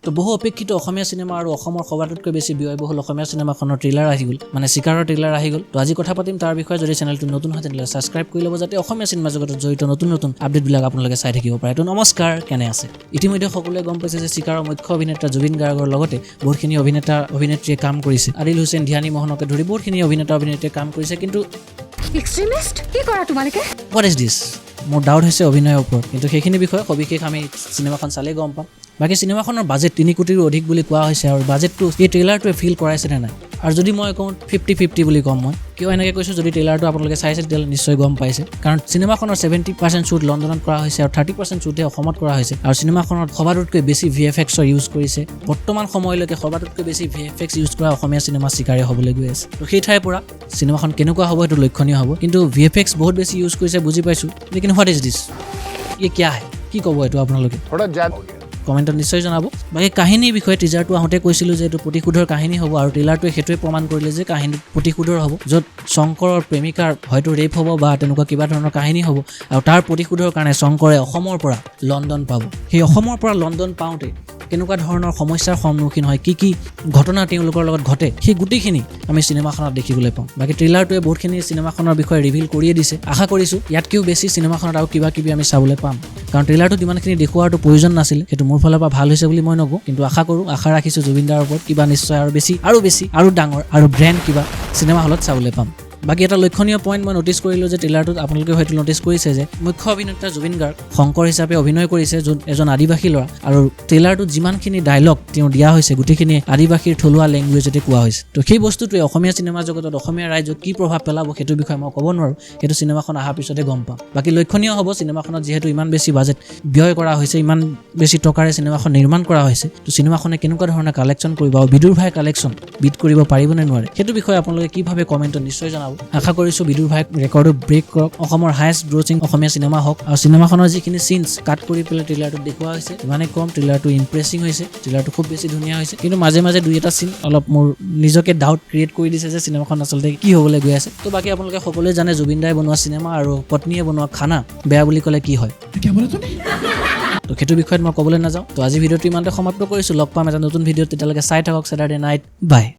তো বহু অপেক্ষিত অসমীয়া সিনেমা আৰু অসমৰ সবাতোতকৈ বেছি ব্যয়বহুল অসমীয়া সিনেমাখনৰ ট্ৰেইলাৰ আহি গ'ল মানে চিকাৰৰ ট্ৰেইলাৰ আহি গ'ল তো আজি কথা পাতিম তাৰ বিষয়ে যদি চেনেলটো নতুন হয় তেন্তে সাবস্ক্ৰাইব কৰি ল'ব যাতে অসমীয়া সিনেমা জগতত জড়িত নতুন আপডেটবিলাক আপোনালোকে চাই থাকিব পাৰে তো নমস্কাৰ কেনে আছে ইতিমধ্যে সকলোৱে গম পাইছে যে চিকাৰৰ মুখ্য অভিনেতা জুবিন গাৰ্গৰ লগতে বহুতখিনি অভিনেত্ৰীয়ে কাম কৰিছে আদিল হুছেইন ধ্যানী মোহনকে ধৰি বহুতখিনি অভিনেত্ৰীয়ে কাম কৰিছে কিন্তু এক্সট্ৰিমিষ্ট কি কৰা তোমালোকে হোৱাট ইজ দিছ মোৰ ডাউট হৈছে অভিনয়ৰ ওপৰত কিন্তু সেইখিনি বিষয়ে সবিশেষ আমি চিনেমাখন চালে গম পাম বাকি সিনেমাখনৰ বাজেট 3 কোটিৰো অধিক বুলি কোৱা হৈছে আৰু বাজেটটো এই ট্ৰেইলাৰটোৱে ফিল কৰাইছে নে নাই আৰু যদি মই কওঁ 50-50 বুলি কম মই কিয় এনেকৈ কৈছোঁ যদি ট্ৰেইলাৰটো আপোনালোকে চাইছে তেতিয়াহ'লে নিশ্চয় গম পাইছে কাৰণ চিনেমাখনৰ 70% শ্বুট লণ্ডনত কৰা হৈছে আৰু 30% শ্বুটে অসমত কৰা হৈছে আৰু চিনেমাখনত সবাতোতকৈ বেছি VFXৰ ইউজ কৰিছে বৰ্তমান সময়লৈকে সবাতোতকৈ বেছি VFX ইউজ কৰা অসমীয়া চিনেমা চিকাৰে হ'বলৈ গৈ আছে তো সেই ঠাইৰ পৰা চিনেমাখন কেনেকুৱা হ'ব সেইটো লক্ষণীয় হ'ব কিন্তু VFX বহুত বেছি ইউজ কৰিছে বুজি পাইছোঁ লেকিন হোৱাট ইজ দিছ ये क्या है কি ক'ব এইটো আপোনালোকে কমেণ্টত নিশ্চয় জনাব বাকি কাহিনীৰ বিষয়ে টিজাৰটো আহোঁতে কৈছিলোঁ যে এইটো প্ৰতিশোধৰ কাহিনী হ'ব আৰু ট্ৰেইলাৰটোৱে সেইটোৱে প্ৰমাণ কৰিলে যে কাহিনীটো প্ৰতিশোধৰ হ'ব য'ত শংকৰৰ প্ৰেমিকাৰ হয়তো ৰেপ হ'ব বা তেনেকুৱা কিবা ধৰণৰ কাহিনী হ'ব আৰু তাৰ প্ৰতিশোধৰ কাৰণে শংকৰে অসমৰ পৰা লণ্ডন পাব সেই অসমৰ পৰা লণ্ডন পাওঁতে কেনেকুৱা ধৰণৰ সমস্যাৰ সন্মুখীন হয় কি ঘটনা তেওঁলোকৰ লগত ঘটে সেই গোটেইখিনি আমি চিনেমাখনত দেখিবলৈ পাওঁ বাকি ট্ৰেইলাৰটোৱে বহুতখিনি চিনেমাখনৰ বিষয়ে ৰিভিল কৰিয়ে দিছে আশা কৰিছোঁ ইয়াতকৈও বেছি চিনেমাখনত আৰু কিবা কিবি আমি চাবলৈ পাম কাৰণ ট্ৰেইলাৰটোত ইমানখিনি দেখুৱাটো প্ৰয়োজন নাছিল সেইটো মোৰ ফালৰ পৰা ভাল হৈছে বুলি মই নকওঁ কিন্তু আশা ৰাখিছোঁ জুবিন দাৰ ওপৰত কিবা নিশ্চয় আৰু বেছি আৰু ডাঙৰ আৰু ব্ৰেণ্ড কিবা চিনেমা হলত চাবলৈ পাম বাকি এটা লক্ষণীয় পইণ্ট মই নটিছ কৰিলোঁ যে ট্ৰেইলাৰটোত আপোনালোকে হয়তো নটিছ কৰিছে যে মুখ্য অভিনেতা জুবিন গাৰ্গ শংকৰ হিচাপে অভিনয় কৰিছে যোন এজন আদিবাসী ল'ৰা আৰু ট্ৰেইলাৰটোত যিমানখিনি ডায়লগ তেওঁ দিয়া হৈছে গোটেইখিনি আদিবাসীৰ থলুৱা লেংগুৱেজতে কোৱা হৈছে তো সেই বস্তুটোৱে অসমীয়া চিনেমা জগতত অসমীয়া ৰাইজক কি প্ৰভাৱ পেলাব সেইটো বিষয়ে মই ক'ব নোৱাৰোঁ সেইটো চিনেমাখন অহাৰ পিছতে গম পাম বাকি লক্ষণীয় হ'ব চিনেমাখনত যিহেতু ইমান বেছি বাজেট ব্যয় কৰা হৈছে ইমান বেছি টকাৰে চিনেমাখন নিৰ্মাণ কৰা হৈছে তো চিনেমাখনে কেনেকুৱা ধৰণৰ কালেকশ্যন কৰিব আৰু বিদুৰ ভাই কালেকশ্যন বিট কৰিব পাৰিবনে নোৱাৰে সেইটো বিষয়ে আপোনালোকে কি ভাবে কমেণ্টত নিশ্চয় জনাব আশা কৰিছোঁ বিদুৰ ভাই ৰেকৰ্ডো ব্ৰেক কৰক অসমৰ হায়েষ্ট গ্ৰছিং অসমীয়া চিনেমা হওক আৰু চিনেমাখনৰ যিখিনি চিনছ কাট কৰি পেলাই ট্ৰেইলাৰটোত দেখুওৱা হৈছে ইমানেই কম ট্ৰেইলাৰটো ইমপ্ৰেছিং হৈছে ট্ৰেইলাৰটো খুব বেছি ধুনীয়া হৈছে কিন্তু মাজে মাজে দুই এটা চিন অলপ মোৰ নিজকে ডাউট ক্ৰিয়েট কৰি দিছে যে চিনেমাখন আচলতে কি হ'বলৈ গৈ আছে তো বাকী আপোনালোকে সকলোৱে জানে জুবিন দাই বনোৱা চিনেমা আৰু পত্নীয়ে বনোৱা খানা বেয়া বুলি ক'লে কি হয় তো সেইটো বিষয়ত মই ক'বলৈ নাযাওঁ তো আজি ভিডিঅ'টো ইমানতে সমাপ্ত কৰিছোঁ লগ পাম এটা নতুন ভিডিঅ'ত তেতিয়ালৈকে চাই থাকক ছেটাৰডে নাইট বাই